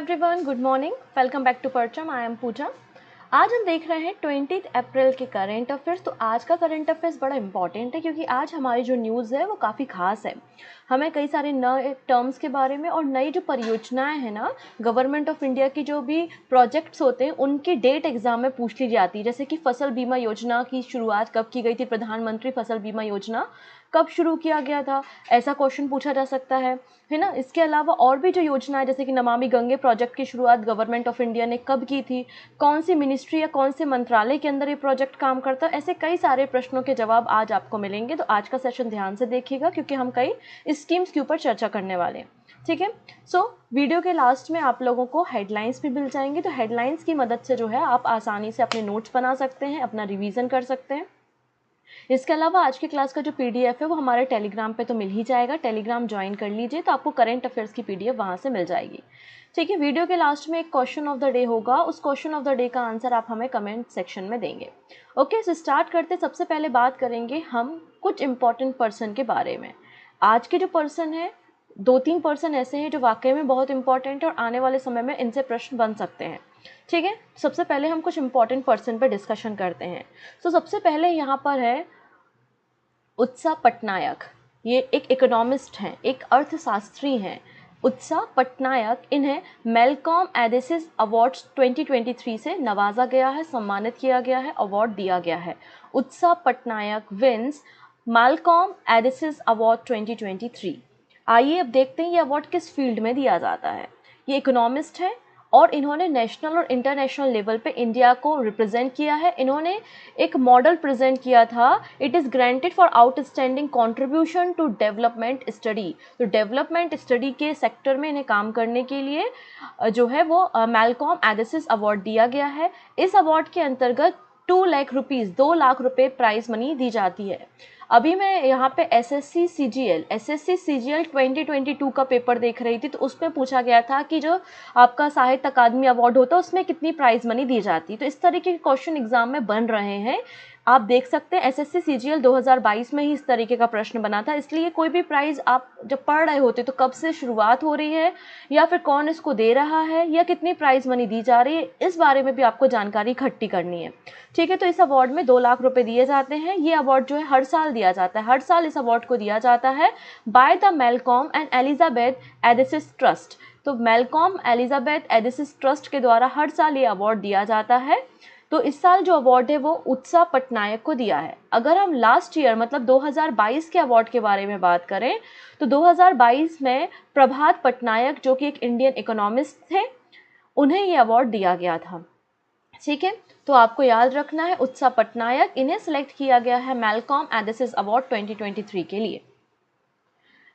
Everyone, good morning. Welcome back to Parcham. I am Pooja. आज हम देख रहे हैं 20 अप्रैल के करंट अफेयर्स। तो आज का करंट अफेयर्स बड़ा इंपॉर्टेंट है क्योंकि आज हमारी जो न्यूज़ है वो काफ़ी खास है। हमें कई सारे नए टर्म्स के बारे में और नई जो परियोजनाएं हैं ना, गवर्नमेंट ऑफ इंडिया की जो भी प्रोजेक्ट्स होते हैं उनकी डेट एग्जाम में पूछ ली जाती है। जैसे कि फसल बीमा योजना की शुरुआत कब की गई थी, प्रधानमंत्री फसल बीमा योजना कब शुरू किया गया था, ऐसा क्वेश्चन पूछा जा सकता है ना। इसके अलावा और भी जो योजना है जैसे कि नमामि गंगे प्रोजेक्ट की शुरुआत गवर्नमेंट ऑफ इंडिया ने कब की थी, कौन सी मिनिस्ट्री या कौन से मंत्रालय के अंदर ये प्रोजेक्ट काम करता है, ऐसे कई सारे प्रश्नों के जवाब आज आपको मिलेंगे। तो आज का सेशन ध्यान से देखिएगा क्योंकि हम कई स्कीम्स के ऊपर चर्चा करने वाले हैं। ठीक है। सो वीडियो के लास्ट में आप लोगों को हेडलाइंस भी मिल जाएंगे। तो हेडलाइंस की मदद से जो है आप आसानी से अपने नोट्स बना सकते हैं, अपना रिवीजन कर सकते हैं। इसके अलावा आज की क्लास का जो पीडीएफ है वो हमारे टेलीग्राम पे तो मिल ही जाएगा। टेलीग्राम ज्वाइन कर लीजिए तो आपको करंट अफेयर्स की पीडीएफ वहाँ से मिल जाएगी। ठीक है। वीडियो के लास्ट में एक क्वेश्चन ऑफ द डे होगा, उस क्वेश्चन ऑफ द डे का आंसर आप हमें कमेंट सेक्शन में देंगे। ओके, सो स्टार्ट करते। सबसे पहले बात करेंगे हम कुछ इंपॉर्टेंट पर्सन के बारे में। आज के जो पर्सन है, 2-3 पर्सन ऐसे हैं जो वाकई में बहुत इंपॉर्टेंट है और आने वाले समय में इनसे प्रश्न बन सकते हैं। ठीक है। सबसे पहले हम कुछ इंपॉर्टेंट पर्सन पर डिस्कशन करते हैं। तो सबसे पहले यहाँ पर है उत्सा पटनायक। ये एक इकोनॉमिस्ट हैं, एक अर्थशास्त्री हैं। उत्सा पटनायक, इन्हें मैलकॉम एडिसिस अवार्ड्स 2023 से नवाजा गया है, सम्मानित किया गया है, अवार्ड दिया गया है। उत्सा पटनायक विंस मैलकॉम एडिसिस अवार्ड 2023। आइए अब देखते हैं ये अवार्ड किस फील्ड में दिया जाता है। ये इकोनॉमिस्ट है और इन्होंने नेशनल और इंटरनेशनल लेवल पे इंडिया को रिप्रेजेंट किया है। इन्होंने एक मॉडल प्रेजेंट किया था, it is granted for outstanding contribution to development study. तो डेवलपमेंट स्टडी के सेक्टर में इन्हें काम करने के लिए जो है वो मैलकॉम एडिसिस अवार्ड दिया गया है। इस अवार्ड के अंतर्गत 2 लाख रुपीज़, 2 लाख रुपए प्राइज मनी दी जाती है। अभी मैं यहाँ पे एसएससी सीजीएल 2022 का पेपर देख रही थी, तो उसमें पूछा गया था कि जो आपका साहित्य अकादमी अवार्ड होता है उसमें कितनी प्राइज मनी दी जाती है। तो इस तरीके के क्वेश्चन एग्जाम में बन रहे हैं। आप देख सकते हैं एसएससी सीजीएल 2022 में ही इस तरीके का प्रश्न बना था। इसलिए कोई भी प्राइज आप जब पढ़ रहे होते तो कब से शुरुआत हो रही है या फिर कौन इसको दे रहा है या कितनी प्राइज मनी दी जा रही है, इस बारे में भी आपको जानकारी इकट्ठी करनी है। ठीक है। तो इस अवार्ड में 2 लाख रुपए दिए जाते हैं। ये अवार्ड जो है हर साल दिया जाता है। हर साल इस अवार्ड को दिया जाता है by the Malcolm and Elizabeth Adisis trust. तो मैलकॉम एलिजाबेथ एडिसिस ट्रस्ट के द्वारा हर साल ये अवार्ड दिया जाता है। तो इस साल जो अवार्ड है वो उत्सा पटनायक को दिया है। अगर हम लास्ट ईयर मतलब 2022 के अवार्ड के बारे में बात करें तो 2022 में प्रभात पटनायक, जो कि एक इंडियन इकोनॉमिस्ट थे, उन्हें ये अवार्ड दिया गया था। ठीक है। तो आपको याद रखना है उत्सा पटनायक, इन्हें सिलेक्ट किया गया है मैलकॉम एडिसिस अवार्ड 2023 के लिए।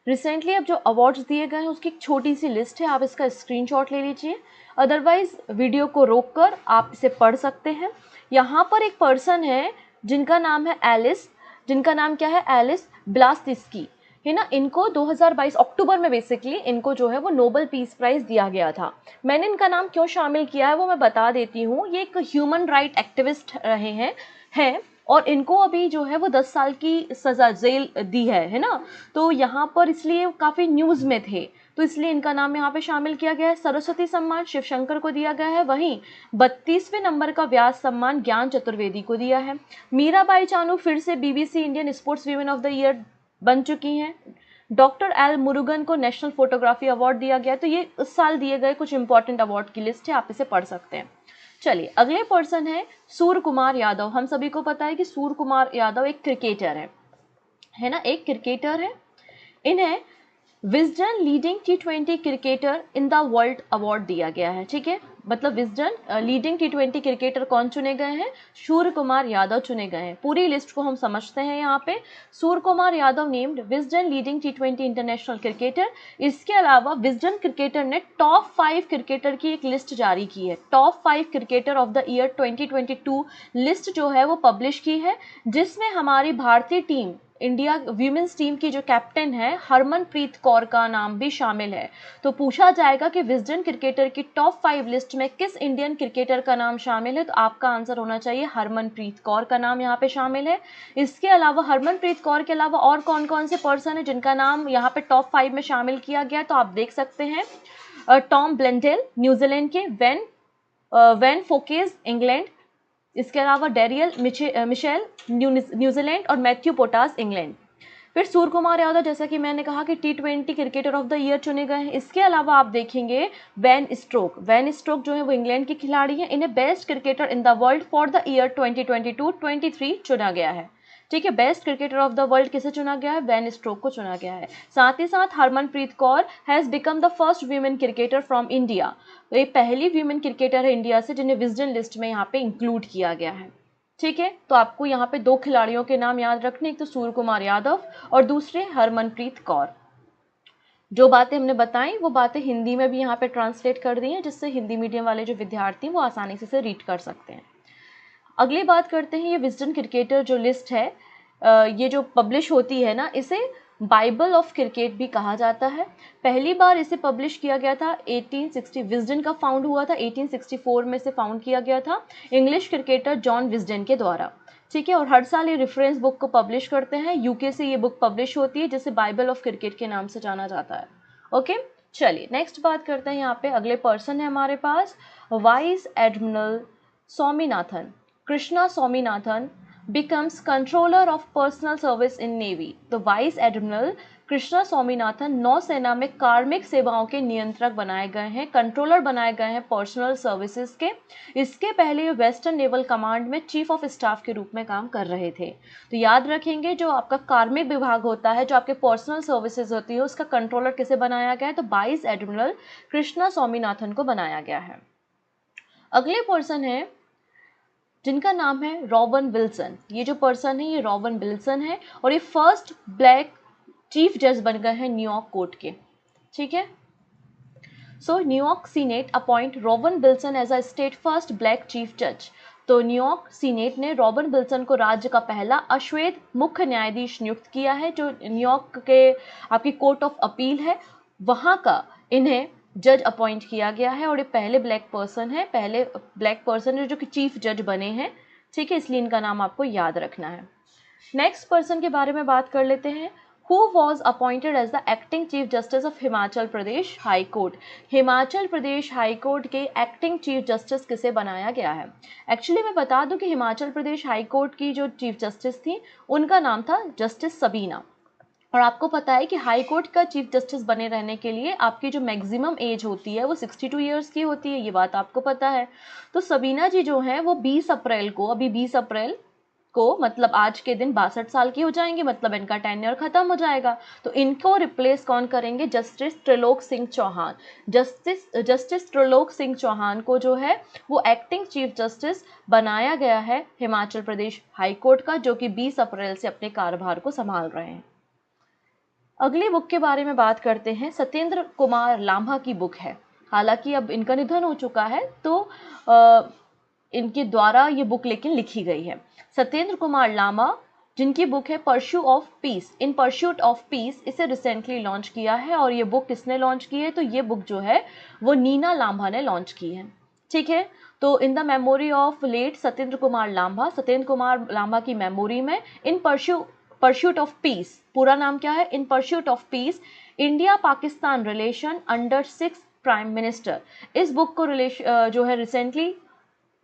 रिसेंटली अब जो अवार्ड्स दिए गए हैं उसकी एक छोटी सी लिस्ट है, आप इसका स्क्रीनशॉट ले लीजिए। अदरवाइज वीडियो को रोककर आप इसे पढ़ सकते हैं। यहाँ पर एक पर्सन है जिनका नाम है एलिस, जिनका नाम क्या है, एलिस ब्लास्तिस्की है ना। इनको 2022 अक्टूबर में बेसिकली इनको जो है वो नोबेल पीस प्राइज दिया गया था। मैंने इनका नाम क्यों शामिल किया है वो मैं बता देती हूँ। ये एक ह्यूमन राइट एक्टिविस्ट रहे हैं और इनको अभी जो है वो 10 साल की सज़ा जेल दी है ना। तो यहाँ पर इसलिए काफ़ी न्यूज़ में थे, तो इसलिए इनका नाम यहाँ पे शामिल किया गया है। सरस्वती सम्मान शिवशंकर को दिया गया है। वहीं 32वें नंबर का व्यास सम्मान ज्ञान चतुर्वेदी को दिया है। मीराबाई चानू फिर से BBC Indian sports women of the year बन चुकी हैं। डॉक्टर एल मुरुगन को नेशनल फोटोग्राफी अवार्ड दिया गया। तो ये इस साल दिए गए कुछ इंपॉर्टेंट अवार्ड की लिस्ट है, आप इसे पढ़ सकते हैं। चलिए अगले पर्सन है सूर्य कुमार यादव। हम सभी को पता है कि सूर्य कुमार यादव एक क्रिकेटर है ना, एक क्रिकेटर है। इन्हें Wisden leading T20 cricketer in the world award दिया गया है। ठीक है। मतलब विजडन लीडिंग T20 क्रिकेटर कौन चुने गए हैं, सूर्य कुमार यादव चुने गए हैं। पूरी लिस्ट को हम समझते हैं। यहाँ पे Surya Kumar Yadav named Wisden leading T20 international cricketer. इसके अलावा विजडन क्रिकेटर ने टॉप 5 क्रिकेटर की एक लिस्ट जारी की है। Top 5 cricketer of the year 2022 list जो है वो पब्लिश की है, जिसमें हमारी भारतीय टीम, इंडिया वीमेंस टीम की जो कैप्टन है हरमनप्रीत कौर का नाम भी शामिल है। तो पूछा जाएगा कि विजडन क्रिकेटर की टॉप 5 लिस्ट में किस इंडियन क्रिकेटर का नाम शामिल है, तो आपका आंसर होना चाहिए हरमनप्रीत कौर का नाम यहाँ पे शामिल है। इसके अलावा हरमनप्रीत कौर के अलावा और कौन कौन से पर्सन है जिनका नाम यहाँ पे टॉप 5 में शामिल किया गया, तो आप देख सकते हैं टॉम ब्लेंडेल न्यूजीलैंड के, वैन फोकेज इंग्लैंड, इसके अलावा डेरियल मिशेल न्यूजीलैंड और मैथ्यू पोटास इंग्लैंड। फिर सूर्य कुमार यादव, जैसा कि मैंने कहा कि T20 cricketer of the year चुने गए हैं। इसके अलावा आप देखेंगे वैन स्ट्रोक जो है वो इंग्लैंड के खिलाड़ी हैं, इन्हें best cricketer in the world for the year 2022-23 चुना गया है। ठीक है, best cricketer of the world किसे चुना गया है? वैन स्ट्रोक को चुना गया है। साथ ही साथ Harmanpreet Kaur has become the first women cricketer from India, ये पहली वीमेन क्रिकेटर है इंडिया से जिन्हें विजडन लिस्ट में यहाँ पे इंक्लूड किया गया है। ठीक है, तो आपको यहाँ पे 2 खिलाड़ियों के नाम याद रखने, एक तो सूर्य कुमार यादव और दूसरे हरमनप्रीत कौर। जो बातें हमने बताई वो बातें हिंदी में भी यहाँ पे ट्रांसलेट कर दी हैं, जिससे हिंदी मीडियम वाले जो विद्यार्थी हैं वो आसानी से रीड कर सकते हैं। अगली बात करते हैं, ये विजडन क्रिकेटर जो लिस्ट है, ये जो पब्लिश होती है ना, इसे बाइबल ऑफ क्रिकेट भी कहा जाता है। पहली बार इसे पब्लिश किया गया था 1860, विजडन का फाउंड हुआ था 1864 में, से फाउंड किया गया था इंग्लिश क्रिकेटर जॉन विजडन के द्वारा। ठीक है, और हर साल ये रेफरेंस बुक को पब्लिश करते हैं। यूके से ये बुक पब्लिश होती है, जिसे बाइबल ऑफ क्रिकेट के नाम से जाना जाता है। ओके, चलिए नेक्स्ट बात करते हैं। यहाँ पे अगले पर्सन है हमारे पास vice admiral Swaminathan, Krishna Swaminathan becomes controller of personal service in navy। तो वाइस एडमिरल कृष्णा स्वामीनाथन नौसेना में कार्मिक सेवाओं के नियंत्रक बनाए गए हैं, कंट्रोलर बनाए गए हैं पर्सनल सर्विसेज के। इसके पहले वेस्टर्न नेवल कमांड में चीफ ऑफ स्टाफ के रूप में काम कर रहे थे। तो याद रखेंगे, जो आपका कार्मिक विभाग होता है, जो आपके पर्सनल सर्विसेज होती है, उसका कंट्रोलर किसे बनाया गया है? तो वाइस एडमिरल कृष्णा स्वामीनाथन को बनाया गया है। अगले पर्सन है जिनका नाम है रॉबर्ट विल्सन। ये जो पर्सन है ये रॉबर्ट विल्सन है और ये फर्स्ट ब्लैक चीफ जज बन गए हैं न्यूयॉर्क कोर्ट के। ठीक है, so New York senate appoint Robert Wilson as a state first black chief जज। तो न्यूयॉर्क सीनेट ने रॉबर्ट विल्सन को राज्य का पहला अश्वेत मुख्य न्यायाधीश नियुक्त किया है। जो न्यूयॉर्क के आपकी कोर्ट ऑफ अपील है, वहाँ का इन्हें जज अपॉइंट किया गया है और ये पहले ब्लैक पर्सन है जो कि चीफ जज बने हैं। ठीक है, इसलिए इनका नाम आपको याद रखना है। नेक्स्ट पर्सन के बारे में बात कर लेते हैं। Who was appointed as the acting chief justice of Himachal Pradesh high court. Himachal Pradesh high court के एक्टिंग चीफ जस्टिस किसे बनाया गया है? एक्चुअली मैं बता दूं कि हिमाचल प्रदेश हाई कोर्ट की जो चीफ जस्टिस थी उनका नाम था जस्टिस सबीना। और आपको पता है कि हाई कोर्ट का चीफ जस्टिस बने रहने के लिए आपकी जो मैक्सिमम एज होती है वो 62 ईयर्स की होती है, ये बात आपको पता है। तो सबीना जी जो हैं वो 20 अप्रैल को मतलब आज के दिन 62 साल की हो जाएंगे, मतलब इनका टेन्योर खत्म हो जाएगा। तो इनको रिप्लेस कौन करेंगे? जस्टिस त्रिलोक सिंह चौहान। जस्टिस त्रिलोक सिंह चौहान को जो है वो एक्टिंग चीफ जस्टिस बनाया गया है हिमाचल प्रदेश हाई कोर्ट का, जो कि 20 अप्रैल से अपने कार्यभार को संभाल रहे हैं। अगली बुक के बारे में बात करते हैं। सत्येंद्र कुमार लांबा की बुक है, हालांकि अब इनका निधन हो चुका है, तो इनके द्वारा ये बुक लेकिन लिखी गई है। सत्येंद्र कुमार लांबा जिनकी बुक है इन परस्यूट ऑफ पीस, इसे रिसेंटली लॉन्च किया है। और ये बुक किसने लॉन्च की है? तो ये बुक जो है वो नीना लांबा ने लॉन्च की है। ठीक है, तो in the memory of late Satyendra Kumar Lamba की मेमोरी में इन परस्यूट ऑफ पीस, पूरा नाम क्या है? In pursuit of peace, India Pakistan relation under 6 prime minister. इस बुक को जो है रिसेंटली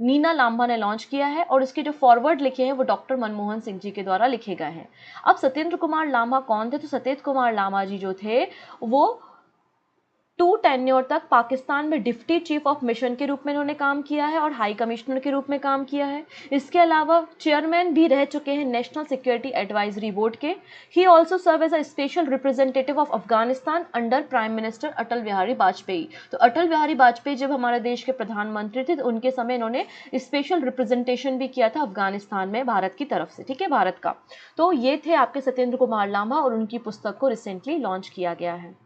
नीना लांबा ने लॉन्च किया है और इसके जो फॉरवर्ड लिखे हैं वो डॉक्टर मनमोहन सिंह जी के द्वारा लिखे गए हैं। अब सत्येंद्र कुमार लांबा कौन थे? तो सत्येंद्र कुमार लांबा जी जो थे वो 2 टेन्योर तक पाकिस्तान में डिप्टी चीफ ऑफ मिशन के रूप में इन्होंने काम किया है और हाई कमिश्नर के रूप में काम किया है। इसके अलावा चेयरमैन भी रह चुके हैं नेशनल सिक्योरिटी एडवाइजरी बोर्ड के। He also serve as a special representative of Afghanistan under prime minister Atal Bihari Vajpayee. तो अटल बिहारी वाजपेयी जब हमारे देश के प्रधानमंत्री थे तो उनके समय इन्होंने स्पेशल रिप्रेजेंटेशन भी किया था अफगानिस्तान में भारत की तरफ से। ठीक है, भारत का। तो ये थे आपके सत्येंद्र कुमार लांबा और उनकी पुस्तक को रिसेंटली लॉन्च किया गया है।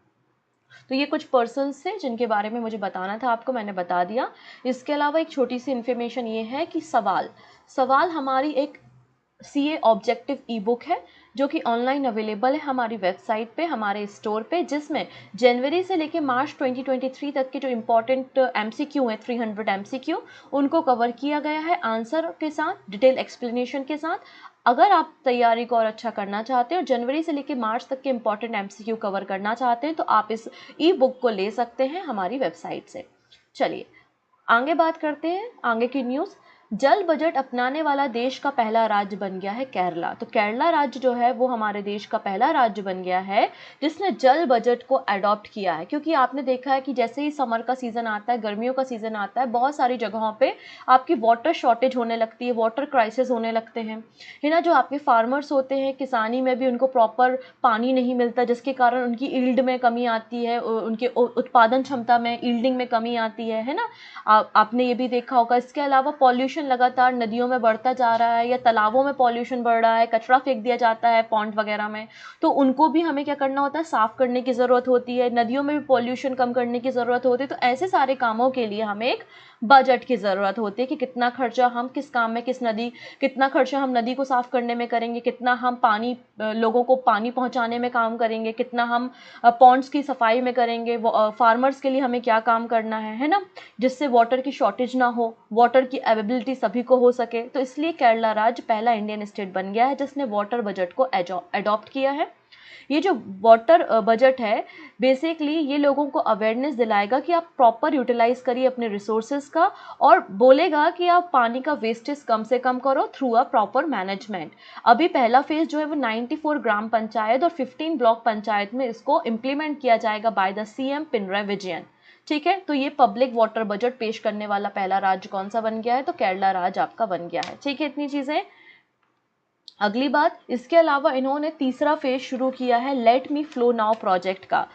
तो ये कुछ पर्सन्स थे जिनके बारे में मुझे बताना था आपको, मैंने बता दिया। इसके अलावा एक छोटी सी इन्फॉर्मेशन ये है कि सवाल हमारी एक CA ऑब्जेक्टिव ई बुक है जो कि ऑनलाइन अवेलेबल है हमारी वेबसाइट पे, हमारे स्टोर पे, जिसमें जनवरी से लेके मार्च 2023 तक के जो इम्पोर्टेंट MCQ हैं 300 MCQ उनको कवर किया गया है आंसर के साथ, डिटेल एक्सप्लेनेशन के साथ। अगर आप तैयारी को और अच्छा करना चाहते हैं और जनवरी से लेके मार्च तक के इम्पोर्टेंट MCQ कवर करना चाहते हैं तो आप इस ई बुक को ले सकते हैं हमारी वेबसाइट से। चलिए आगे बात करते हैं, आगे की न्यूज़। जल बजट अपनाने वाला देश का पहला राज्य बन गया है केरला। तो केरला राज्य जो है वो हमारे देश का पहला राज्य बन गया है जिसने जल बजट को अडॉप्ट किया है। क्योंकि आपने देखा है कि जैसे ही समर का सीज़न आता है, गर्मियों का सीज़न आता है, बहुत सारी जगहों पे आपकी वाटर शॉर्टेज होने लगती है, वाटर क्राइसिस होने लगते हैं, है ना। जो आपके फार्मर्स होते हैं, किसानी में भी उनको प्रॉपर पानी नहीं मिलता, जिसके कारण उनकी ईल्ड में कमी आती है, उनके उत्पादन क्षमता में, ईल्डिंग में कमी आती है ना। आपने ये भी देखा होगा। इसके अलावा पॉल्यूशन लगातार नदियों में बढ़ता जा रहा है या तालाबों में पॉल्यूशन बढ़ रहा है, कचरा फेंक दिया जाता है पॉन्ड वगैरह में, तो उनको भी हमें क्या करना होता है, साफ़ करने की ज़रूरत होती है। नदियों में भी पॉल्यूशन कम करने की ज़रूरत होती है। तो ऐसे सारे कामों के लिए हमें एक बजट की ज़रूरत होती है कि कितना खर्चा हम किस काम में, कितना खर्चा हम नदी को साफ़ करने में करेंगे, कितना हम पानी, लोगों को पानी पहुँचाने में काम करेंगे, कितना हम पॉन्ड्स की सफाई में करेंगे, फार्मर्स के लिए हमें क्या काम करना है ना, जिससे वाटर की शॉर्टेज ना हो, वाटर की अवेलेबिलिटी सभी को हो सके। तो इसलिए केरला राज्य पहला इंडियन स्टेट बन गया है जिसने वाटर बजट को अडॉप्ट किया है। ये जो वाटर बजट है बेसिकली ये लोगों को अवेयरनेस दिलाएगा कि आप प्रॉपर यूटिलाइज करिए अपने रिसोर्सेज का, और बोलेगा कि आप पानी का वेस्टेज कम से कम करो थ्रू अ प्रॉपर मैनेजमेंट। अभी पहला फेज जो है वो 94 ग्राम पंचायत और 15 ब्लॉक पंचायत में इसको इम्प्लीमेंट किया जाएगा by the CM Pinarayi Vijayan. ठीक है, तो ये पब्लिक वाटर बजट पेश करने वाला पहला राज्य कौन सा बन गया है, तो केरला राज्य आपका बन गया है। ठीक है, इतनी चीजें। अगली बात, इसके अलावा इन्होंने तीसरा फेज शुरू किया है let me flow now project का।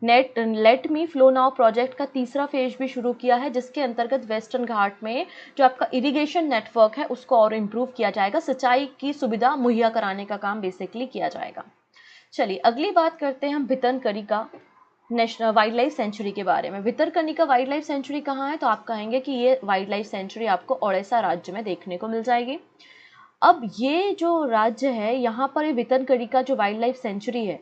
Let me flow now project का तीसरा फेज भी शुरू किया है जिसके अंतर्गत वेस्टर्न घाट में जो आपका इरिगेशन नेटवर्क है उसको और इम्प्रूव किया जाएगा, सिंचाई की सुविधा मुहैया कराने का काम बेसिकली किया जाएगा। चलिए अगली बात करते हैं हम Bhitarkanika national wild life sanctuary के बारे में। भितरकनिका वाइल्ड लाइफ सेंचुरी कहाँ है, तो आप कहेंगे कि ये वाइल्ड लाइफ सेंचुरी आपको ओडिशा राज्य में देखने को मिल जाएगी। अब ये जो राज्य है यहाँ पर ये भितरकनिका जो वाइल्ड लाइफ सेंचुरी है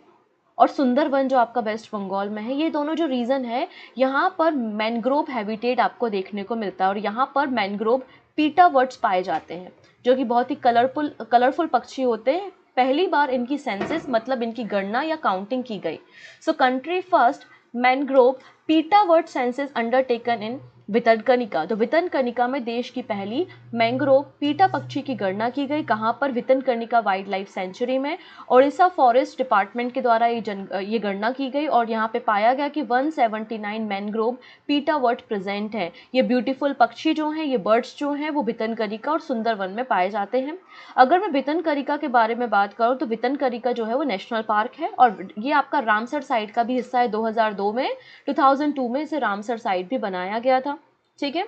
और सुंदरवन जो आपका वेस्ट बंगाल में है, ये दोनों जो रीजन है यहाँ पर मैनग्रोव हैबिटेट आपको देखने को मिलता है और यहाँ पर मैनग्रोव पीटा वर्ड्स पाए जाते हैं जो कि बहुत ही कलरफुल पक्षी होते हैं। पहली बार इनकी सेंसस मतलब इनकी गणना या काउंटिंग की गई। सो कंट्री फर्स्ट मैनग्रोव पीटा वर्ड सेंसस अंडरटेकन इन भितरकनिका। तो भितरकनिका में देश की पहली मैंग्रोव पीटा पक्षी की गणना की गई। कहाँ पर, भितरकनिका वाइल्ड लाइफ सेंचुरी में। ओडिशा फॉरेस्ट डिपार्टमेंट के द्वारा ये गणना की गई और यहाँ पे पाया गया कि 179 मैंग्रोव पीटा वर्ड प्रेजेंट है। ये ब्यूटीफुल पक्षी जो हैं, ये बर्ड्स जो हैं वो भितरकनिका और सुंदरवन में पाए जाते हैं। अगर मैं भितरकनिका के बारे में बात करूँ तो भितरकनिका जो है वो नेशनल पार्क है और ये आपका रामसर साइट का भी हिस्सा है। 2002 में इसे रामसर साइट भी बनाया गया था। ठीक है,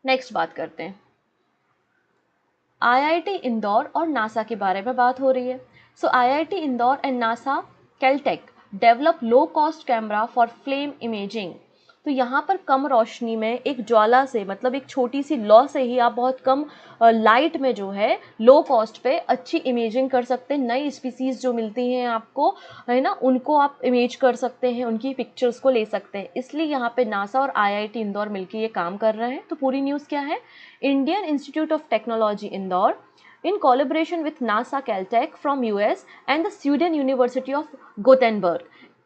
नेक्स्ट बात करते हैं। IIT इंदौर और नासा के बारे में बात हो रही है। सो IIT Indore and NASA Caltech develop low cost camera for flame imaging. तो यहाँ पर कम रोशनी में एक ज्वाला से, मतलब एक छोटी सी लौ से ही आप बहुत कम लाइट में जो है लो कॉस्ट पे अच्छी इमेजिंग कर सकते हैं। नई स्पीसीज जो मिलती हैं आपको, है ना, उनको आप इमेज कर सकते हैं, उनकी पिक्चर्स को ले सकते हैं। इसलिए यहाँ पे नासा और IIT इंदौर मिलकर ये काम कर रहे हैं। तो पूरी न्यूज़ क्या है, Indian institute of technology Indore in collaboration with NASA Caltech from US and the Sweden University of Gothenburg,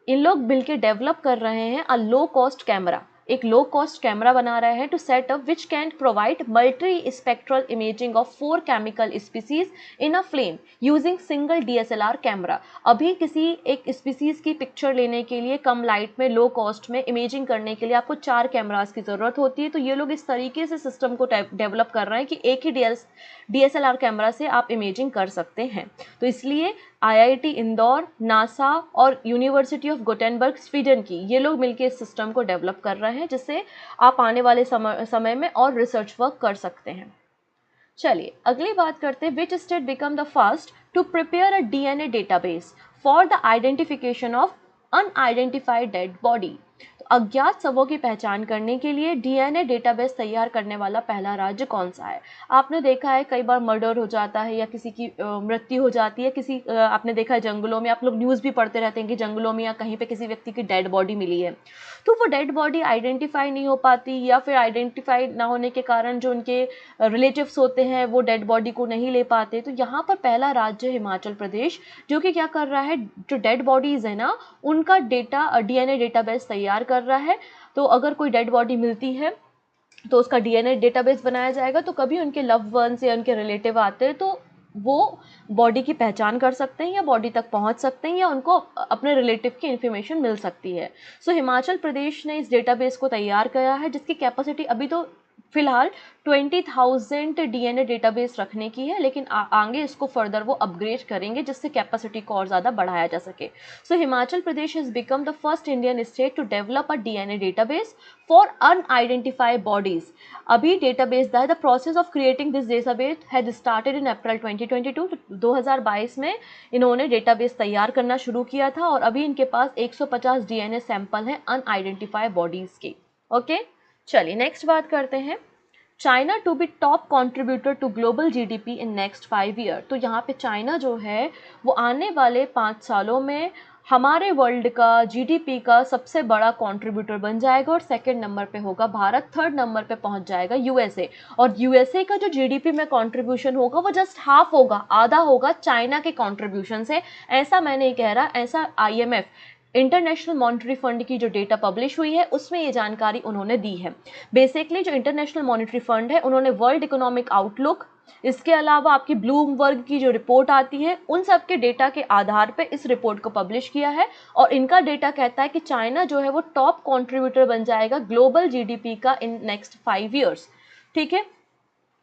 इन लोग मिलकर डेवलप कर रहे हैं अ लो कॉस्ट कैमरा, एक लो कॉस्ट कैमरा बना रहे हैं to set up which can provide multi spectral imaging of 4 chemical species in a flame using single DSLR camera. अभी किसी एक स्पीसीज की पिक्चर लेने के लिए कम लाइट में लो कॉस्ट में इमेजिंग करने के लिए आपको 4 कैमरास की ज़रूरत होती है। तो ये लोग इस तरीके से सिस्टम को डेवलप कर रहे हैं कि एक ही DSLR कैमरा से आप इमेजिंग कर सकते हैं। तो इसलिए IIT इंदौर, नासा और यूनिवर्सिटी ऑफ गोटेनबर्ग स्वीडन की ये लोग मिलकर इस सिस्टम को डेवलप कर रहे हैं जिससे आप आने वाले समय में और रिसर्च वर्क कर सकते हैं। चलिए अगली बात करते हैं, which state become the first to prepare a DNA database for the identification of unidentified dead body. तो अज्ञात शवों की पहचान करने के लिए डीएनए डेटाबेस तैयार करने वाला पहला राज्य कौन सा है? आपने देखा है कई बार मर्डर हो जाता है या किसी की मृत्यु हो जाती है, किसी आपने देखा है जंगलों में, आप लोग न्यूज़ भी पढ़ते रहते हैं कि जंगलों में या कहीं पे किसी व्यक्ति की डेड बॉडी मिली है, तो वो डेड बॉडी आइडेंटिफाई नहीं हो पाती या फिर आइडेंटिफाई ना होने के कारण जो उनके रिलेटिव्स होते हैं वो डेड बॉडी को नहीं ले पाते। तो यहाँ पर पहला राज्य हिमाचल प्रदेश, जो कि क्या कर रहा है, जो डेड बॉडीज़ है ना उनका डेटा डीएनए डेटाबेस तैयार कर रहा है। तो अगर कोई डेड बॉडी मिलती है तो उसका डीएनए डेटाबेस बनाया जाएगा, तो कभी उनके लव वंस या उनके रिलेटिव आते हैं तो वो बॉडी की पहचान कर सकते हैं या बॉडी तक पहुंच सकते हैं या उनको अपने रिलेटिव की इन्फॉर्मेशन मिल सकती है। सो हिमाचल प्रदेश ने इस डेटाबेस को तैयार किया है, जिसकी कैपेसिटी अभी तो फिलहाल 20,000 डीएनए डेटाबेस रखने की है, लेकिन आगे इसको फर्दर वो अपग्रेड करेंगे जिससे कैपेसिटी को और ज़्यादा बढ़ाया जा सके। So Himachal Pradesh has become the first Indian state to develop a DNA database for unidentified bodies. अभी database the process of creating this database had started in April 2022। 2022 में इन्होंने डेटाबेस तैयार करना शुरू किया था और अभी इनके पास 150 डीएनए सैंपल हैं अनआइडेंटिफाइड बॉडीज के। ओके, चलिए नेक्स्ट बात करते हैं। China to be top contributor to global GDP in next 5 year. तो यहाँ पे चाइना जो है वो आने वाले 5 सालों में हमारे वर्ल्ड का जीडीपी का सबसे बड़ा कंट्रीब्यूटर बन जाएगा और सेकंड नंबर पे होगा भारत, थर्ड नंबर पे पहुंच जाएगा यूएसए। और यूएसए का जो जीडीपी में कंट्रीब्यूशन होगा वो जस्ट हाफ होगा, आधा होगा चाइना के कंट्रीब्यूशन से। ऐसा मैं नहीं कह रहा, ऐसा आईएमएफ इंटरनेशनल मॉनेटरी फंड की जो डेटा पब्लिश हुई है उसमें ये जानकारी उन्होंने दी है। बेसिकली जो इंटरनेशनल मॉनेटरी फंड है उन्होंने वर्ल्ड इकोनॉमिक आउटलुक, इसके अलावा आपकी ब्लूमबर्ग की जो रिपोर्ट आती है उन सब के डेटा के आधार पे इस रिपोर्ट को पब्लिश किया है और इनका डेटा कहता है कि चाइना जो है वो टॉप कंट्रीब्यूटर बन जाएगा ग्लोबल जीडीपी का इन नेक्स्ट 5 ईयर्स। ठीक है,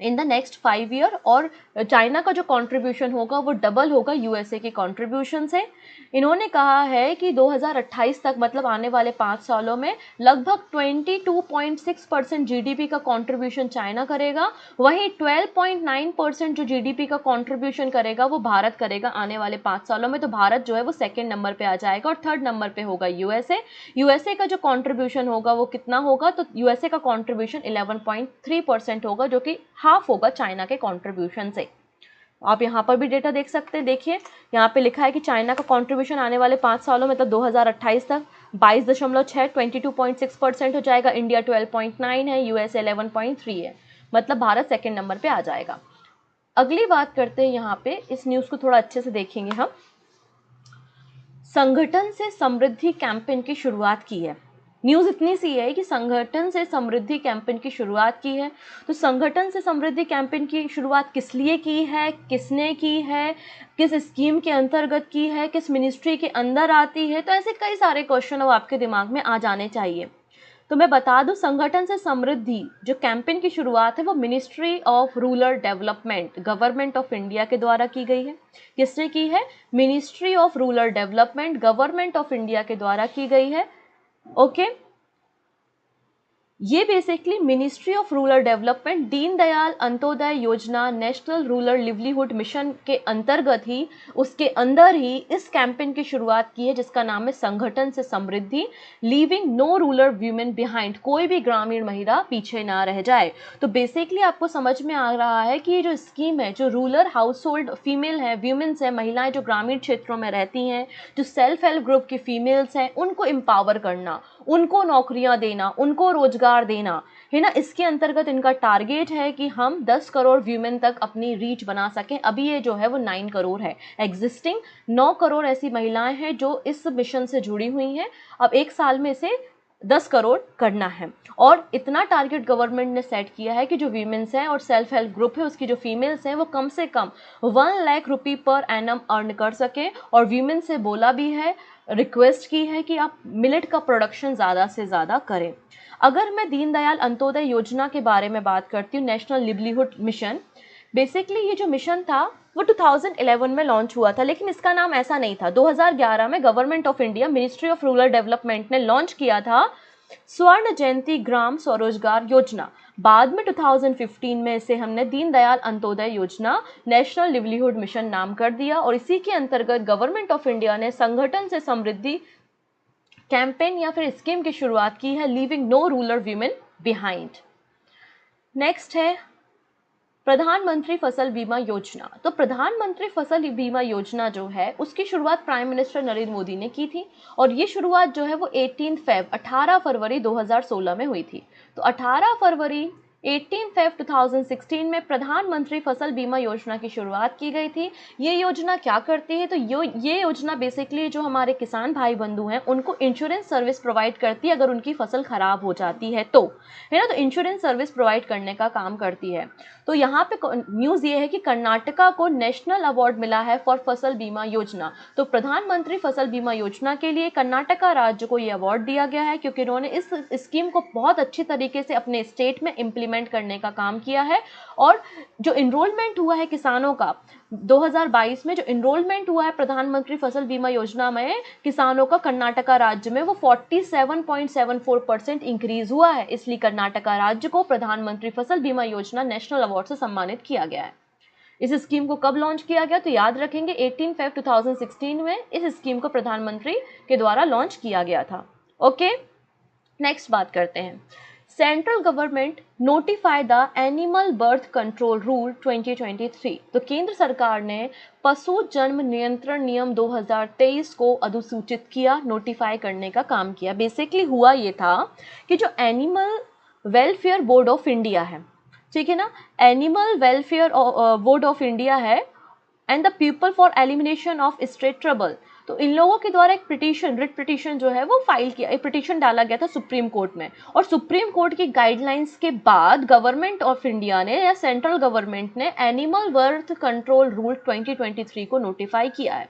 इन द नेक्स्ट 5 ईयर। और चाइना का जो कंट्रीब्यूशन होगा वो डबल होगा यूएसए के कंट्रीब्यूशन से। इन्होंने कहा है कि 2028 तक, मतलब आने वाले 5 सालों में, लगभग 22.6% जीडीपी का कंट्रीब्यूशन चाइना करेगा, वहीं 12.9% जो जीडीपी का कंट्रीब्यूशन करेगा वो भारत करेगा आने वाले 5 सालों में। तो भारत जो है वो सेकेंड नंबर पे आ जाएगा और थर्ड नंबर पे होगा यूएसए। यूएसए का जो कंट्रीब्यूशन होगा वो कितना होगा, तो यूएसए का कंट्रीब्यूशन 11.3% होगा, जो कि हाफ होगा चाइना के कंट्रीब्यूशन से। आप यहाँ पर भी डेटा देख सकते हैं, देखिए यहाँ पे लिखा है कि चाइना का कंट्रीब्यूशन आने वाले 5 सालों में, मतलब 2028 तक 22.6 22.6% हो जाएगा। इंडिया 12.9 है, यूएस 11.3 है, मतलब भारत सेकंड नंबर पे आ जाएगा। अगली बात करते हैं, यहाँ पे इस न्यूज़ को थोड़ा अच्छे से देखेंगे हम। संगठन से समृद्धि कैंपेन की शुरुआत की है। न्यूज़ इतनी सी है कि संगठन से समृद्धि कैंपेन की शुरुआत की है। तो संगठन से समृद्धि कैंपेन की शुरुआत किस लिए की है, किसने की है, किस स्कीम के अंतर्गत की है, किस मिनिस्ट्री के अंदर आती है, तो ऐसे कई सारे क्वेश्चन अब आपके दिमाग में आ जाने चाहिए। तो मैं बता दूं, संगठन से समृद्धि जो कैंपेन की शुरुआत है वो ministry of rural development, government of India के द्वारा की गई है। किसने की है? Ministry of rural development, government of India के द्वारा की गई है। ओके, ये basically ministry of rural development Deendayal Antyodaya योजना, नेशनल रूरल लिवलीहुड मिशन के अंतर्गत ही, उसके अंदर ही इस कैंपेन की शुरुआत की है, जिसका नाम है संगठन से समृद्धि, leaving no rural women behind, कोई भी ग्रामीण महिला पीछे ना रह जाए। तो बेसिकली आपको समझ में आ रहा है कि ये जो स्कीम है, जो रूरल हाउस होल्ड फीमेल है, वीमेन्स है, महिलाएं जो ग्रामीण क्षेत्रों में रहती हैं, जो सेल्फ हेल्प ग्रुप की फीमेल्स हैं, उनको एम्पावर करना, उनको नौकरियां देना, उनको रोजगार देना है ना। इसके अंतर्गत इनका टारगेट है कि हम 10 करोड़ वीमेन तक अपनी रीच बना सकें। अभी ये जो है वो 9 करोड़ है एग्जिस्टिंग, 9 करोड़ ऐसी महिलाएं हैं जो इस मिशन से जुड़ी हुई हैं। अब 1 साल में से 10 करोड़ करना है और इतना टारगेट गवर्नमेंट ने सेट किया है कि जो वीमेन्स हैं और सेल्फ हेल्प ग्रुप है उसकी जो फीमेल्स हैं वो कम से कम 1 लाख रुपये पर एनम अर्न कर सके। और वीमेन से बोला भी है, रिक्वेस्ट की है कि आप मिलेट का प्रोडक्शन ज़्यादा से ज़्यादा करें। अगर मैं दीनदयाल अंत्योदय योजना के बारे में बात करती हूँ, नेशनल लिवलीहुड मिशन, बेसिकली ये जो मिशन था वो 2011 में लॉन्च हुआ था, लेकिन इसका नाम ऐसा नहीं था। 2011 में government of India, ministry of rural development ने लॉन्च किया था स्वर्ण जयंती ग्राम स्वरोजगार योजना। बाद में 2015 में इसे हमने दीनदयाल अंत्योदय योजना, नेशनल लिवलीहुड मिशन नाम कर दिया और इसी के अंतर्गत गवर्नमेंट ऑफ इंडिया ने संगठन से समृद्धि कैंपेन या फिर स्कीम की शुरुआत की है, leaving no rural women behind. Next है प्रधानमंत्री फसल बीमा योजना। तो प्रधानमंत्री फसल बीमा योजना जो है उसकी शुरुआत प्राइम मिनिस्टर नरेंद्र मोदी ने की थी और ये शुरुआत जो है वो 18 फरवरी 2016 में हुई थी। तो 18 फरवरी 2016 में प्रधानमंत्री फसल बीमा योजना की शुरुआत की गई थी। ये योजना क्या करती है, तो ये योजना बेसिकली जो हमारे किसान भाई बंधु हैं उनको इंश्योरेंस सर्विस प्रोवाइड करती है अगर उनकी फसल खराब हो जाती है तो, है ना। तो इंश्योरेंस सर्विस प्रोवाइड करने का काम करती है। तो यहाँ पे न्यूज़ ये है कि कर्नाटका को नेशनल अवार्ड मिला है फॉर फसल बीमा योजना। तो प्रधानमंत्री फसल बीमा योजना के लिए कर्नाटका राज्य को ये अवार्ड दिया गया है क्योंकि उन्होंने इस स्कीम को बहुत अच्छी तरीके से अपने स्टेट में इम्प्लीमेंट करने का काम किया है। और जो इनरोलमेंट हुआ है किसानों का 2022 में, जो इनरोलमेंट हुआ है प्रधानमंत्री फसल बीमा योजना में किसानों का कर्नाटका राज्य में, वो 47.74% इंक्रीज हुआ है। इसलिए कर्नाटका राज्य को प्रधानमंत्री फसल बीमा योजना नेशनल अवार्ड से सम्मानित किया गया है। इस स्कीम को कब लॉन्च किया गया, तो याद रखेंगे 18 फरवरी 2016 में इस स्कीम को प्रधानमंत्री के द्वारा लॉन्च किया गया था। ओके, नेक्स्ट बात करते हैं। Central government notify the animal birth control rule 2023। तो केंद्र सरकार ने पशु जन्म नियंत्रण नियम 2023 को अधिसूचित किया, नोटिफाई करने का काम किया। बेसिकली हुआ ये था कि जो animal welfare board of India है, ठीक है ना, animal welfare board of India है and the people for elimination of stray trouble, तो इन लोगों के द्वारा एक पिटीशन, रिट पिटीशन जो है वो फाइल किया, एक पिटीशन डाला गया था सुप्रीम कोर्ट में। और सुप्रीम कोर्ट की गाइडलाइंस के बाद गवर्नमेंट ऑफ इंडिया ने या सेंट्रल गवर्नमेंट ने एनिमल बर्थ कंट्रोल रूल 2023 को नोटिफाई किया है।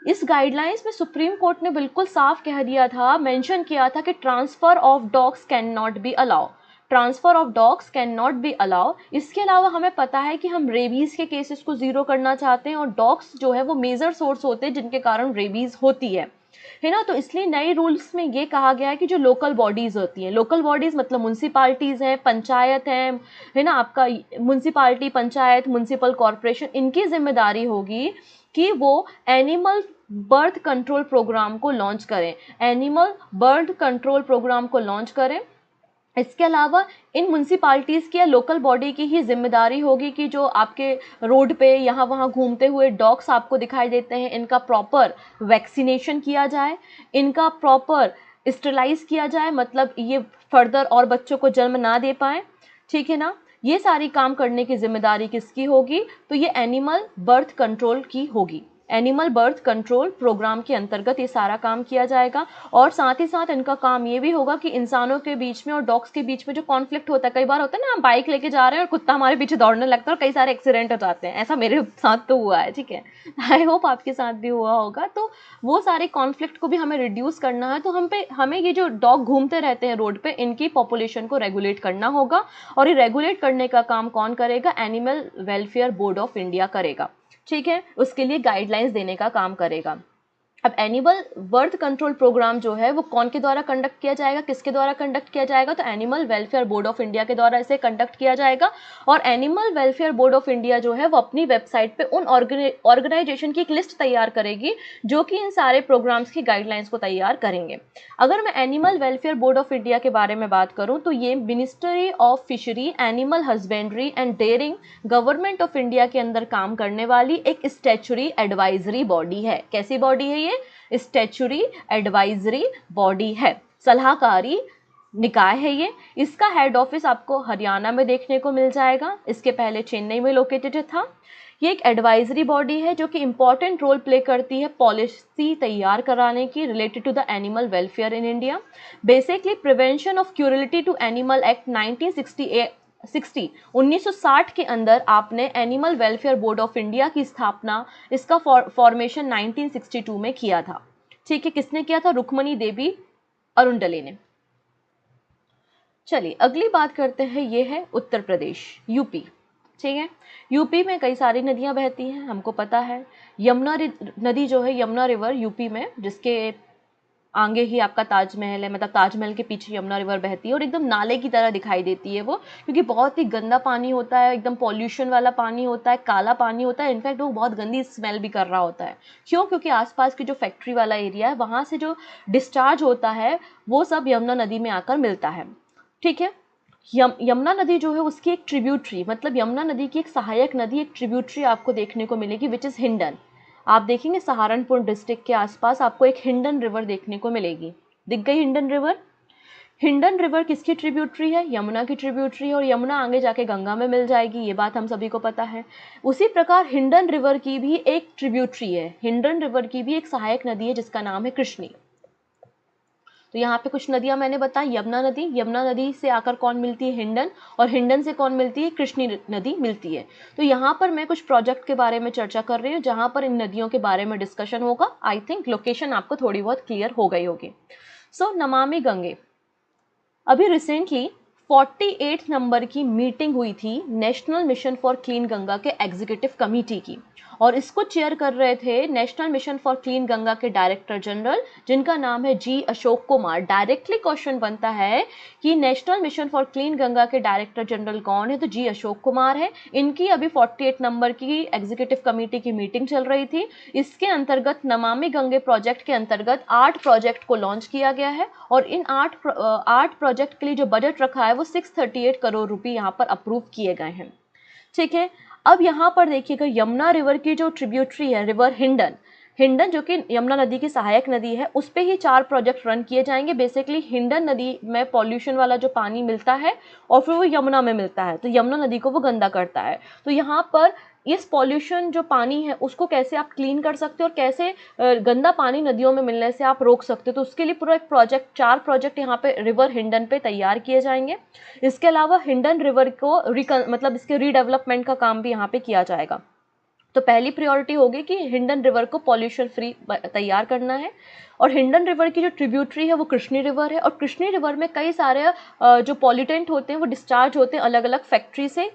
इस गाइडलाइंस में सुप्रीम कोर्ट ने बिल्कुल साफ कह दिया था, मेंशन किया था कि transfer of dogs can not be allow, transfer of dogs can not be allow. इसके अलावा हमें पता है कि हम रेबीज के केसेस को जीरो करना चाहते हैं और डॉग्स जो है वो मेजर सोर्स होते हैं जिनके कारण रेबीज होती है ना। तो इसलिए नए रूल्स में ये कहा गया है कि जो लोकल बॉडीज होती हैं, लोकल बॉडीज मतलब म्यूनसिपालिटीज हैं, पंचायत हैं, है ना, आपका म्यूनसिपालिटी, पंचायत, म्यूनसिपल कॉरपोरेशन, इनकी जिम्मेदारी होगी कि वो एनिमल बर्थ कंट्रोल प्रोग्राम को लॉन्च करें, एनिमल बर्थ कंट्रोल प्रोग्राम को लॉन्च करें। इसके अलावा इन म्यूनसिपालिटीज़ की या लोकल बॉडी की ही जिम्मेदारी होगी कि जो आपके रोड पे यहाँ वहाँ घूमते हुए डॉग्स आपको दिखाई देते हैं, इनका प्रॉपर वैक्सीनेशन किया जाए, इनका प्रॉपर स्टरलाइज किया जाए, मतलब ये फर्दर और बच्चों को जन्म ना दे पाए, ठीक है ना। ये सारी काम करने की जिम्मेदारी किसकी होगी, तो ये एनिमल बर्थ कंट्रोल की होगी। एनिमल बर्थ कंट्रोल प्रोग्राम के अंतर्गत ये सारा काम किया जाएगा। और साथ ही साथ इनका काम ये भी होगा कि इंसानों के बीच में और डॉग्स के बीच में जो कॉन्फ्लिक्ट होता है, कई बार होता है ना, हम बाइक लेके जा रहे हैं और कुत्ता हमारे पीछे दौड़ने लगता है और कई सारे एक्सीडेंट हो जाते हैं, ऐसा मेरे साथ तो हुआ है, ठीक है, आई होप आपके साथ भी हुआ होगा। तो वो सारे कॉन्फ्लिक्ट को भी हमें रिड्यूस करना है, तो हमें ये जो डॉग घूमते रहते हैं रोड पे, इनकी पॉपुलेशन को रेगुलेट करना होगा। और ये रेगुलेट करने का काम कौन करेगा, animal welfare board of India करेगा, ठीक है, उसके लिए गाइडलाइंस देने का काम करेगा। अब एनिमल बर्थ कंट्रोल प्रोग्राम जो है वो कौन के द्वारा कंडक्ट किया जाएगा, किसके द्वारा कंडक्ट किया जाएगा, तो animal welfare board of India के द्वारा इसे कंडक्ट किया जाएगा। और animal welfare board of India जो है वो अपनी वेबसाइट पे उन ऑर्गेनाइजेशन की एक लिस्ट तैयार करेगी जो कि इन सारे प्रोग्राम्स की गाइडलाइंस को तैयार करेंगे। अगर मैं animal welfare board of India के बारे में बात करूं तो ये ministry of fishery, animal husbandry and dairying, government of India के अंदर काम करने वाली एक स्टैच्यूटरी एडवाइजरी बॉडी है। कैसी बॉडी है ये, स्टैच्यूटरी एडवाइजरी बॉडी है, सलाहकारी निकाय है ये। इसका हेड ऑफिस आपको हरियाणा में देखने को मिल जाएगा, इसके पहले चेन्नई में लोकेटेड था। ये एक एडवाइजरी बॉडी है जो कि इंपॉर्टेंट रोल प्ले करती है पॉलिसी तैयार कराने की related to the animal welfare in India. Basically prevention of cruelty to animal act 1960 के अंदर आपने animal welfare board of India की स्थापना, इसका फॉर्मेशन 1962 में किया था, ठीक है। किसने किया था, रुक्मणी देवी अरुंडले ने। चलिए अगली बात करते हैं, ये है उत्तर प्रदेश, यूपी, ठीक है। यूपी में कई सारी नदियां बहती हैं, हमको पता है। यमुना नदी जो है, यमुना रिवर यूपी में, जिसके आगे ही आपका ताजमहल है, मतलब ताजमहल के पीछे यमुना रिवर बहती है और एकदम नाले की तरह दिखाई देती है वो, क्योंकि बहुत ही गंदा पानी होता है, एकदम पॉल्यूशन वाला पानी होता है, काला पानी होता है, इनफैक्ट वो बहुत गंदी स्मेल भी कर रहा होता है। क्यों? क्योंकि आसपास की जो फैक्ट्री वाला एरिया है वहाँ से जो डिस्चार्ज होता है वो सब यमुना नदी में आकर मिलता है। ठीक है, यमुना नदी जो है उसकी एक ट्रिब्यूटरी, मतलब यमुना नदी की एक सहायक नदी, एक ट्रिब्यूटरी आपको देखने को मिलेगी, विच इज़ हिंडन। आप देखेंगे सहारनपुर डिस्ट्रिक्ट के आसपास आपको एक हिंडन रिवर देखने को मिलेगी। दिख गई हिंडन रिवर? हिंडन रिवर किसकी ट्रिब्यूटरी है? यमुना की ट्रिब्यूटरी है, और यमुना आगे जाके गंगा में मिल जाएगी, ये बात हम सभी को पता है। उसी प्रकार हिंडन रिवर की भी एक ट्रिब्यूटरी है, हिंडन रिवर की भी एक सहायक नदी है जिसका नाम है कृष्णी। तो यहाँ पे कुछ नदियां मैंने बताई। यमुना नदी से आकर कौन मिलती है? हिंडन, और हिंडन से कौन मिलती है? कृष्णी नदी मिलती है। तो यहाँ पर मैं कुछ प्रोजेक्ट के बारे में चर्चा कर रही हूँ जहाँ पर इन नदियों के बारे में डिस्कशन होगा। आई थिंक लोकेशन आपको थोड़ी बहुत क्लियर हो गई होगी। सो नमामि गंगे, अभी रिसेंटली 48 नंबर की मीटिंग हुई थी national mission for clean Ganga के एग्जीक्यूटिव कमेटी की, और इसको चेयर कर रहे थे national mission for clean Ganga के डायरेक्टर जनरल, जिनका नाम है जी अशोक कुमार। डायरेक्टली क्वेश्चन बनता है कि national mission for clean Ganga के डायरेक्टर जनरल कौन है? तो जी अशोक कुमार है। इनकी अभी 48 नंबर की एग्जीक्यूटिव कमेटी की मीटिंग चल रही थी। इसके अंतर्गत नमामि गंगे प्रोजेक्ट के अंतर्गत 8 प्रोजेक्ट को लॉन्च किया गया है, और इन 8 प्रोजेक्ट के लिए जो बजट रखा है वो 638 करोड़ रुपए यहाँ पर अप्रूव किए गए हैं। ठीक है, अब यहाँ पर देखिएगा यमुना रिवर की जो ट्रिब्यूटरी है रिवर हिंडन, जो कि यमुना नदी की सहायक नदी है, उस पे ही 4 प्रोजेक्ट रन किए जाएंगे। बेसिकली हिंडन नदी में पॉल्यूशन वाला जो पानी मिलता है और फिर वो यमुना में मिलता है, तो यमुना नदी को वो गंदा करता है। तो यहाँ पर इस पॉल्यूशन जो पानी है उसको कैसे आप क्लीन कर सकते हो और कैसे गंदा पानी नदियों में मिलने से आप रोक सकते हो, तो उसके लिए पूरा एक प्रोजेक्ट, 4 प्रोजेक्ट यहाँ पे रिवर हिंडन पे तैयार किए जाएंगे। इसके अलावा हिंडन रिवर को मतलब इसके रीडेवलपमेंट का काम भी यहाँ पे किया जाएगा। तो पहली प्रायोरिटी होगी कि हिंडन रिवर को पॉल्यूशन फ्री तैयार करना है, और हिंडन रिवर की जो ट्रिब्यूटरी है वो कृष्णी रिवर है, और कृष्णी रिवर में कई सारे जो पॉल्यूटेंट होते हैं वो डिस्चार्ज होते हैं अलग अलग फैक्ट्री से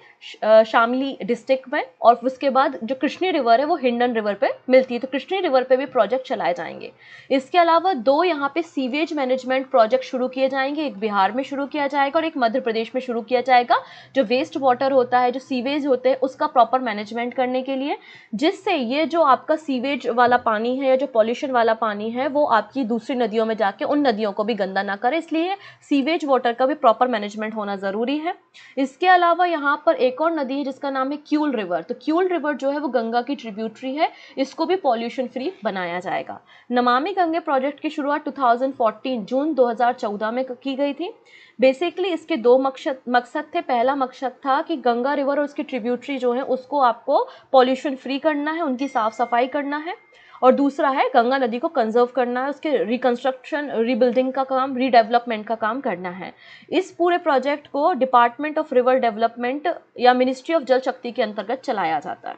शामली डिस्ट्रिक्ट में, और उसके बाद जो कृष्णी रिवर है वो हिंडन रिवर पे मिलती है। तो कृष्णी रिवर पे भी प्रोजेक्ट चलाए जाएंगे। इसके अलावा 2 यहाँ पे सीवेज मैनेजमेंट प्रोजेक्ट शुरू किए जाएंगे, एक बिहार में शुरू किया जाएगा और एक मध्य प्रदेश में शुरू किया जाएगा, जो वेस्ट वाटर होता है, जो सीवेज होते हैं उसका प्रॉपर मैनेजमेंट करने के लिए, जिससे ये जो आपका सीवेज वाला पानी है या जो पॉल्यूशन वाला पानी है वो आपकी दूसरी नदियों में जाके उन नदियों को भी गंदा ना करे, इसलिए सीवेज वाटर का भी प्रॉपर मैनेजमेंट होना ज़रूरी है। इसके अलावा यहाँ पर एक और नदी है जिसका नाम है क्यूल रिवर। तो क्यूल रिवर जो है वो गंगा की ट्रिब्यूटरी है, इसको भी पॉल्यूशन फ्री बनाया जाएगा। नमामि गंगे प्रोजेक्ट की शुरुआत 2014 जून 2014 में की गई थी। बेसिकली इसके 2 मकसद थे। पहला मकसद था कि गंगा रिवर और उसकी ट्रिब्यूटरी जो है उसको आपको पॉल्यूशन फ्री करना है, उनकी साफ सफाई करना है, और दूसरा है गंगा नदी को कंजर्व करना है, उसके रिकंस्ट्रक्शन, रीबिल्डिंग का काम, रीडेवलपमेंट का काम करना है। इस पूरे प्रोजेक्ट को डिपार्टमेंट ऑफ रिवर डेवलपमेंट या मिनिस्ट्री ऑफ जल शक्ति के अंतर्गत चलाया जाता है।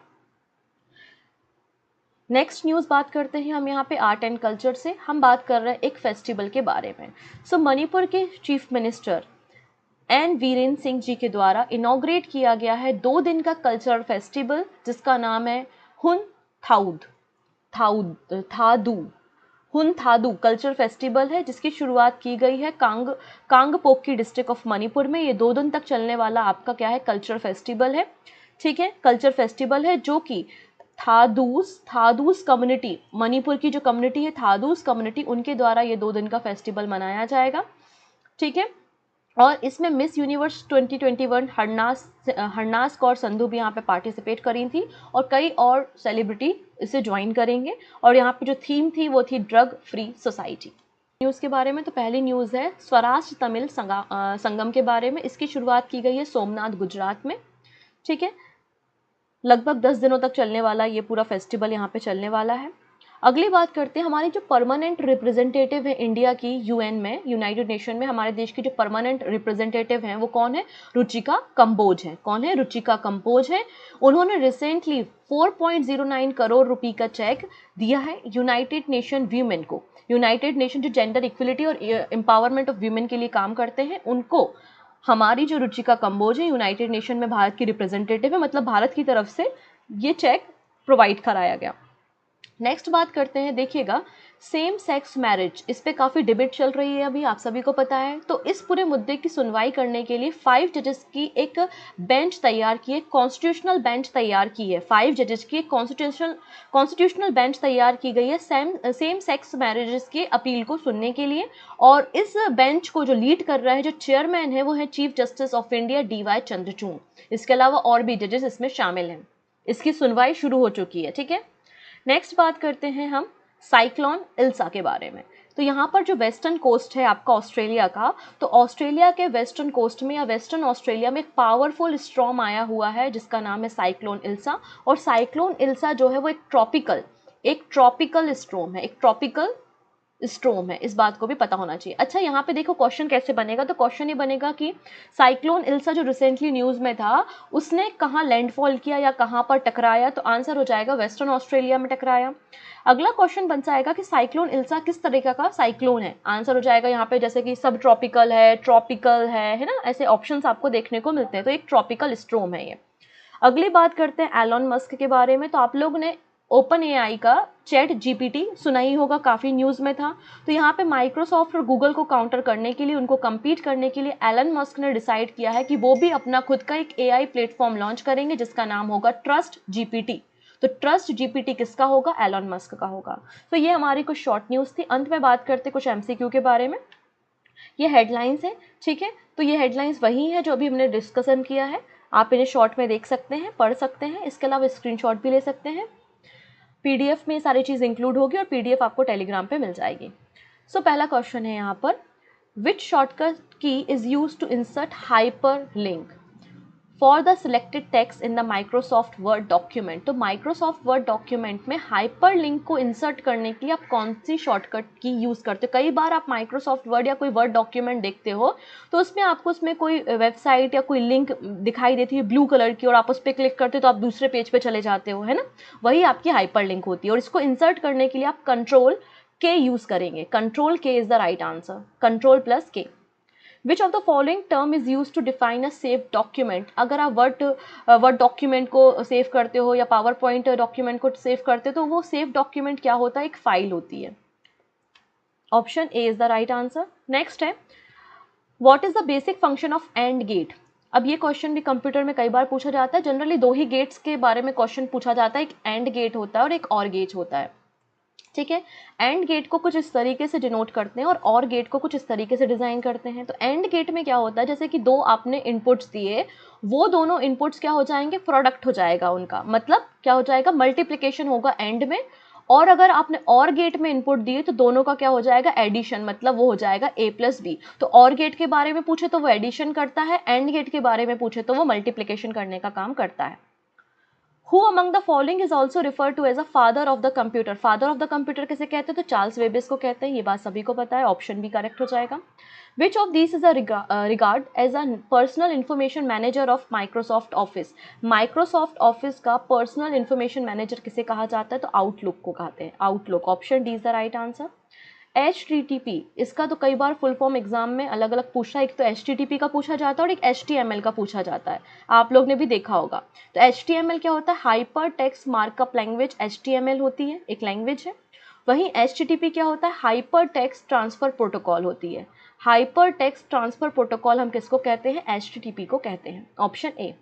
नेक्स्ट न्यूज़ बात करते हैं हम यहाँ पे आर्ट एंड कल्चर से। हम बात कर रहे हैं एक फेस्टिवल के बारे में। सो मणिपुर के chief minister N Virendra Singh ji के द्वारा इनॉग्रेट किया गया है 2 दिन का कल्चरल फेस्टिवल जिसका नाम है हुन थादू हुन थादू कल्चर फेस्टिवल है, जिसकी शुरुआत की गई है कांगपोकी डिस्ट्रिक्ट ऑफ मणिपुर में। ये 2 दिन तक चलने वाला आपका क्या है? कल्चर फेस्टिवल है। ठीक है, कल्चर फेस्टिवल है जो कि थादूस कम्युनिटी, मणिपुर की जो कम्युनिटी है थादूस कम्युनिटी, उनके द्वारा ये 2 दिन का फेस्टिवल मनाया जाएगा। ठीक है, और इसमें मिस यूनिवर्स 2021 हरनास कौर संधू भी यहाँ पे पार्टिसिपेट करी थी, और कई और सेलिब्रिटी इसे ज्वाइन करेंगे। और यहाँ पे जो थीम थी वो थी ड्रग फ्री सोसाइटी। न्यूज़ के बारे में तो पहली न्यूज़ है स्वराष्ट्र तमिल संगम के बारे में। इसकी शुरुआत की गई है सोमनाथ, गुजरात में। ठीक है, लगभग 10 दिनों तक चलने वाला ये पूरा फेस्टिवल यहाँ पे चलने वाला है। अगली बात करते हैं हमारी जो परमानेंट रिप्रेजेंटेटिव है इंडिया की यूएन में, यूनाइटेड नेशन में, हमारे देश की जो परमानेंट रिप्रेजेंटेटिव हैं वो कौन है? रुचिका कंबोज है। कौन है? रुचिका कंबोज है। उन्होंने रिसेंटली 4.09 करोड़ रुपए का चेक दिया है यूनाइटेड नेशन वीमेन को। यूनाइटेड नेशन जो जेंडर इक्वलिटी और एम्पावरमेंट ऑफ वीमेन के लिए काम करते हैं, उनको हमारी जो रुचिका कंबोज है यूनाइटेड नेशन में भारत की रिप्रेजेंटेटिव है, मतलब भारत की तरफ से ये चेक प्रोवाइड कराया गया। नेक्स्ट बात करते हैं, देखिएगा सेम सेक्स मैरिज, इस पे काफ़ी डिबेट चल रही है अभी, आप सभी को पता है। तो इस पूरे मुद्दे की सुनवाई करने के लिए 5 जजेस की एक बेंच तैयार की है, कॉन्स्टिट्यूशनल बेंच तैयार की है। 5 जजेस की एक कॉन्स्टिट्यूशनल बेंच तैयार की गई है सेम सेक्स मैरिजेस के अपील को सुनने के लिए। और इस बेंच को जो लीड कर रहा है, जो चेयरमैन है, वो है chief justice of India DY Chandrachud. इसके अलावा और भी जजेस इसमें शामिल हैं। इसकी सुनवाई शुरू हो चुकी है, ठीक है। नेक्स्ट बात करते हैं हम साइक्लोन इल्सा के बारे में। तो यहाँ पर जो वेस्टर्न कोस्ट है आपका ऑस्ट्रेलिया का, तो ऑस्ट्रेलिया के वेस्टर्न कोस्ट में या वेस्टर्न ऑस्ट्रेलिया में एक पावरफुल स्टॉर्म आया हुआ है जिसका नाम है साइक्लोन इल्सा। और साइक्लोन इल्सा जो है वो एक ट्रॉपिकल स्टॉर्म है, एक ट्रॉपिकल स्ट्रोम है, इस बात को भी पता होना चाहिए। अच्छा, यहाँ पे देखो क्वेश्चन कैसे बनेगा, तो क्वेश्चन ये बनेगा कि साइक्लोन इल्सा जो रिसेंटली न्यूज़ में था उसने कहाँ लैंडफॉल किया या कहाँ पर टकराया, तो आंसर हो जाएगा वेस्टर्न ऑस्ट्रेलिया में टकराया। अगला क्वेश्चन बन जाएगा कि साइक्लोन इल्सा किस तरीके का साइक्लोन है, आंसर हो जाएगा यहाँ पे जैसे कि सब ट्रॉपिकल है ना, ऐसे ऑप्शंस आपको देखने को मिलते हैं। तो एक ट्रॉपिकल स्ट्रोम है ये। अगली बात करते हैं एलन मस्क के बारे में। तो आप लोग ने ओपन AI का चैट GPT सुना ही होगा, काफ़ी न्यूज़ में था। तो यहाँ पे माइक्रोसॉफ्ट और गूगल को काउंटर करने के लिए, उनको कम्पीट करने के लिए एलन मस्क ने डिसाइड किया है कि वो भी अपना खुद का एक AI प्लेटफॉर्म लॉन्च करेंगे जिसका नाम होगा ट्रस्ट GPT। तो ट्रस्ट GPT किसका होगा, एलन मस्क का होगा। तो ये हमारी कुछ शॉर्ट न्यूज़ थी। अंत में बात करते कुछ MCQ के बारे में। ये हेडलाइंस है, ठीक है। तो ये हेडलाइंस वही है जो अभी हमने डिस्कशन किया है। आप इन्हें शॉर्ट में देख सकते हैं, पढ़ सकते हैं, इसके अलावा स्क्रीनशॉट भी ले सकते हैं। PDF में सारी चीज़ इंक्लूड होगी और PDF आपको टेलीग्राम पे मिल जाएगी। सो पहला क्वेश्चन है यहाँ पर, which shortcut key is use to insert hyperlink for the selected text in the Microsoft word document. तो माइक्रोसॉफ्ट वर्ड डॉक्यूमेंट में हाइपर लिंक को इंसर्ट करने के लिए आप कौन सी शॉर्टकट की यूज़ करते हो। कई बार आप माइक्रोसॉफ्ट वर्ड या कोई वर्ड डॉक्यूमेंट देखते हो तो उसमें आपको उसमें कोई वेबसाइट या कोई लिंक दिखाई देती है ब्लू कलर की, और आप उस पर क्लिक करते हो तो आप दूसरे पेज पे चले जाते हो, है ना। वही आपकी हाइपर लिंक होती है। और इसको इंसर्ट करने के लिए आप कंट्रोल के यूज़ करेंगे। कंट्रोल के is the right answer, control plus के। Which of the following term is used to define a saved document? अगर आप वर्ड डॉक्यूमेंट को सेव करते हो या पावर पॉइंट डॉक्यूमेंट को सेव करते हो तो वो सेव डॉक्यूमेंट क्या होता है, एक फाइल होती है। Option A is the right answer. Next है, what is the basic function of AND gate. अब ये क्वेश्चन भी कंप्यूटर में कई बार पूछा जाता है। जनरली दो ही गेट्स के बारे में क्वेश्चन पूछा जाता है, एक एंड गेट होता है और एक और गेट होता है, ठीक है। एंड गेट को कुछ इस तरीके से डिनोट करते हैं और गेट को कुछ इस तरीके से डिजाइन करते हैं। तो एंड गेट में क्या होता है, जैसे कि दो आपने इनपुट्स दिए, वो दोनों इनपुट्स क्या हो जाएंगे, प्रोडक्ट हो जाएगा उनका, मतलब क्या हो जाएगा, मल्टीप्लिकेशन होगा एंड में। और अगर आपने और गेट में इनपुट दिए तो दोनों का क्या हो जाएगा, एडिशन, मतलब वो हो जाएगा A+B। तो और गेट के बारे में पूछे तो वो एडिशन करता है, एंड गेट के बारे में पूछे तो वो मल्टीप्लिकेशन करने का काम करता है। Who among the following is also referred to as a father of the computer? Father of the computer किसे कहते हैं, तो चार्ल्स वेबेज को कहते हैं। ये बात सभी को पता है, ऑप्शन भी करेक्ट हो जाएगा। Which of these is a regard as a personal information manager of Microsoft Office? Microsoft Office का personal information manager किसे कहा जाता है, तो आउटलुक को कहते हैं, outlook. Option D is the right answer. HTTP, इसका तो कई बार फुल फॉर्म एग्जाम में अलग अलग पूछा है, एक तो HTTP का पूछा जाता है और एक HTML का पूछा जाता है, आप लोग ने भी देखा होगा। तो HTML क्या होता है, hyper text markup language HTML होती है, एक लैंग्वेज है। वहीं HTTP क्या होता है, हाइपर टेक्स्ट ट्रांसफर प्रोटोकॉल होती है। हाइपर टेक्स्ट ट्रांसफर प्रोटोकॉल हम किसको कहते हैं, HTTP को कहते हैं। Option A.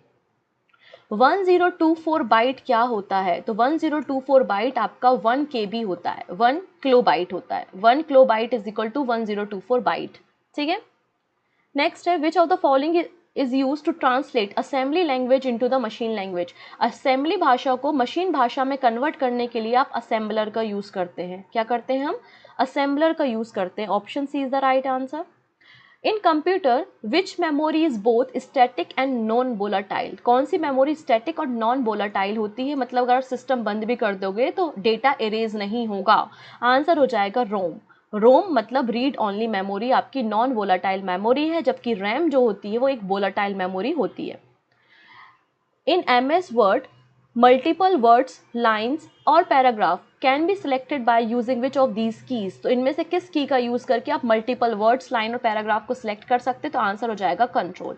1024 बाइट क्या होता है, तो 1024 बाइट आपका 1 KB होता है, 1 किलोबाइट होता है। 1 kilobyte is equal to 1024 byte, ठीक है। नेक्स्ट है, which of the following is use to translate assembly language into the machine language. Assembly भाषा को मशीन भाषा में कन्वर्ट करने के लिए आप असेंबलर का यूज करते हैं। क्या करते हैं हम, असेंबलर का यूज करते हैं। Option C is the right answer. In computer which memory is both static and non volatile. कौन सी मेमोरी स्टैटिक और नॉन वोलाटाइल होती है, मतलब अगर सिस्टम बंद भी कर दोगे तो डेटा इरेज नहीं होगा। आंसर हो जाएगा रोम। रोम मतलब रीड ओनली मेमोरी आपकी नॉन वोलाटाइल मेमोरी है, जबकि रैम जो होती है वो एक वोलाटाइल मेमोरी होती है। In MS word multiple words, lines और paragraph can be selected by using which of these keys. तो इनमें से किस की का यूज करके आप मल्टीपल वर्ड्स, लाइन और पैराग्राफ को सिलेक्ट कर सकते हैं, तो आंसर हो जाएगा control,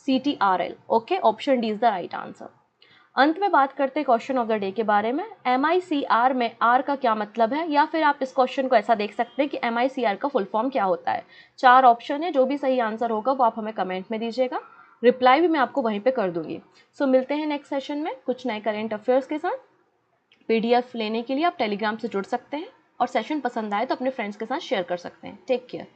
CTRL। Okay, option D is the right answer. अंत में बात करते हैं क्वेश्चन ऑफ द डे के बारे में। MICR में R का क्या मतलब है, या फिर आप इस क्वेश्चन को ऐसा देख सकते हैं कि MICR का फुल फॉर्म क्या होता है। 4 ऑप्शन है, जो भी सही आंसर होगा वो आप हमें कमेंट में दीजिएगा, रिप्लाई भी मैं आपको वहीं पे कर दूंगी। सो मिलते हैं नेक्स्ट सेशन में कुछ नए करेंट अफेयर्स के साथ। PDF लेने के लिए आप टेलीग्राम से जुड़ सकते हैं, और सेशन पसंद आए तो अपने फ्रेंड्स के साथ शेयर कर सकते हैं। Take care.